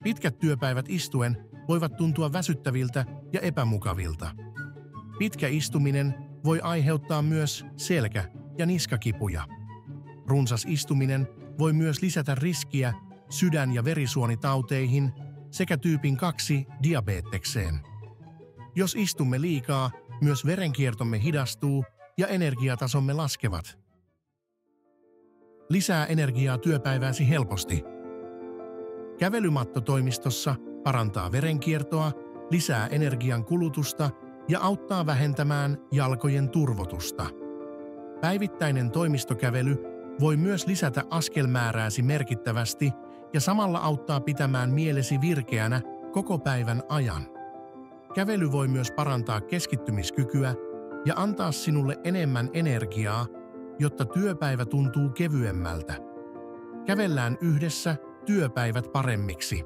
Pitkät työpäivät istuen voivat tuntua väsyttäviltä ja epämukavilta. Pitkä istuminen voi aiheuttaa myös selkä- ja niskakipuja. Runsas istuminen voi myös lisätä riskiä sydän- ja verisuonitauteihin sekä tyypin 2 diabetekseen. Jos istumme liikaa, myös verenkiertomme hidastuu ja energiatasomme laskevat. Lisää energiaa työpäivääsi helposti. Kävelymatto toimistossa parantaa verenkiertoa, lisää energian kulutusta ja auttaa vähentämään jalkojen turvotusta. Päivittäinen toimistokävely voi myös lisätä askelmäärääsi merkittävästi ja samalla auttaa pitämään mielesi virkeänä koko päivän ajan. Kävely voi myös parantaa keskittymiskykyä ja antaa sinulle enemmän energiaa, jotta työpäivä tuntuu kevyemmältä. Kävellään yhdessä työpäivät paremmiksi.